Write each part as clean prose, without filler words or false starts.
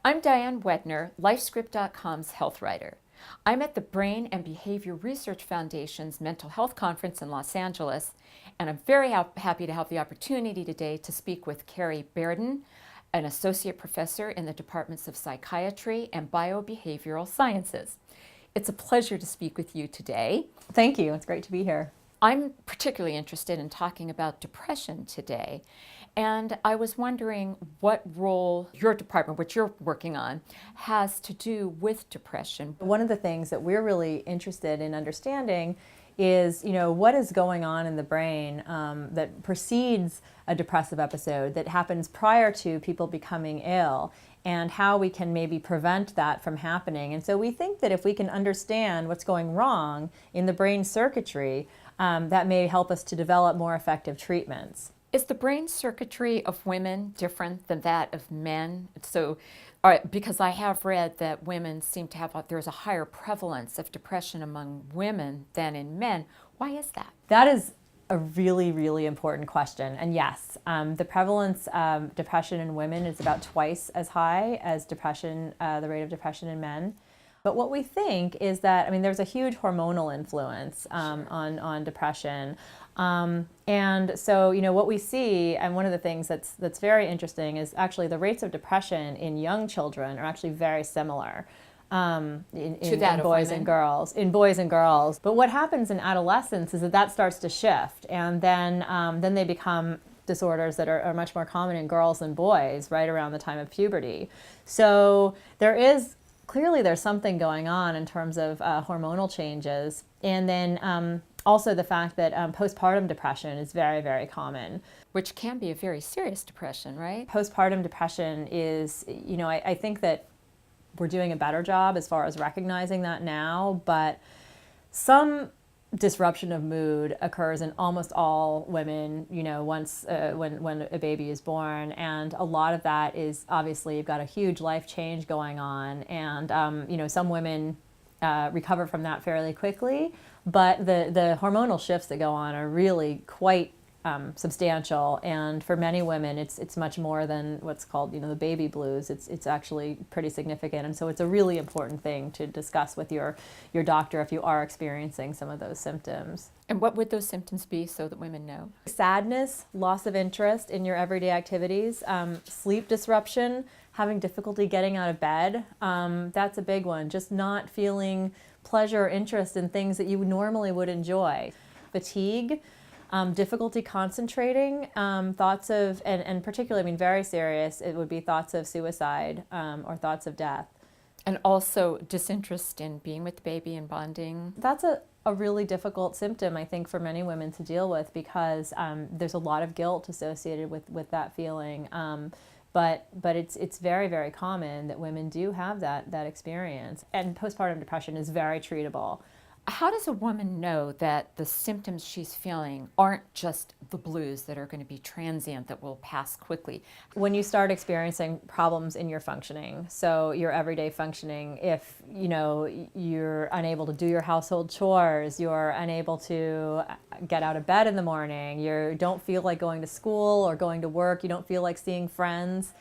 I'm Diane Wedner, Lifescript.com's health writer. I'm at the Brain and Behavior Research Foundation's Mental Health Conference in Los Angeles, and I'm very happy to have the opportunity today to speak with Carrie Bearden, an associate professor in the departments of psychiatry and biobehavioral sciences. It's a pleasure to speak with you today. Thank you. It's great to be here. I'm particularly interested in talking about depression today, and I was wondering what role your department, which you're working on, has to do with depression. One of the things that we're really interested in understanding is, what is going on in the brain that precedes a depressive episode, that happens prior to people becoming ill, and how we can maybe prevent that from happening. And so we think that if we can understand what's going wrong in the brain circuitry, that may help us to develop more effective treatments. Is the brain circuitry of women different than that of men? So, because I have read that women seem to have, there's a higher prevalence of depression among women than in men. Why is that? That is a really, really important question. And yes, the prevalence of depression in women is about twice as high as the rate of depression in men. But what we think is that, there's a huge hormonal influence on depression. And so, what we see, and one of the things that's very interesting is actually the rates of depression in young children are actually very similar in boys and girls. But what happens in adolescence is that starts to shift, and then they become disorders that are much more common in girls than boys right around the time of puberty. So clearly there's something going on in terms of hormonal changes. And then also the fact that postpartum depression is very, very common. Which can be a very serious depression, right? Postpartum depression is, I think that we're doing a better job as far as recognizing that now, but some disruption of mood occurs in almost all women, once when a baby is born, and a lot of that is obviously you've got a huge life change going on, and some women recover from that fairly quickly, but the hormonal shifts that go on are really quite substantial, and for many women it's much more than what's called the baby blues. It's actually pretty significant, and so it's a really important thing to discuss with your doctor if you are experiencing some of those symptoms. And what would those symptoms be so that women know? Sadness, loss of interest in your everyday activities, sleep disruption, having difficulty getting out of bed, that's a big one. Just not feeling pleasure or interest in things that you normally would enjoy. Fatigue, difficulty concentrating, thoughts of, and particularly, very serious, it would be thoughts of suicide or thoughts of death. And also disinterest in being with the baby and bonding. That's a really difficult symptom, I think, for many women to deal with, because there's a lot of guilt associated with that feeling. But it's very, very common that women do have that experience. And postpartum depression is very treatable. How does a woman know that the symptoms she's feeling aren't just the blues that are going to be transient, that will pass quickly? When you start experiencing problems in your functioning, so your everyday functioning, if you're unable to do your household chores, you're unable to get out of bed in the morning, you don't feel like going to school or going to work, you don't feel like seeing friends,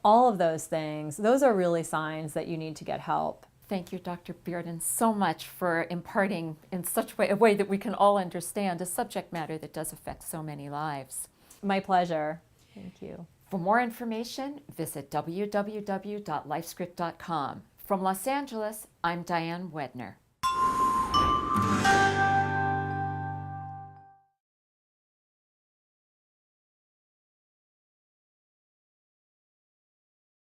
all of those things, those are really signs that you need to get help. Thank you, Dr. Bearden, so much for imparting in such a way that we can all understand a subject matter that does affect so many lives. My pleasure. Thank you. For more information, visit www.lifescript.com. From Los Angeles, I'm Diane Wedner.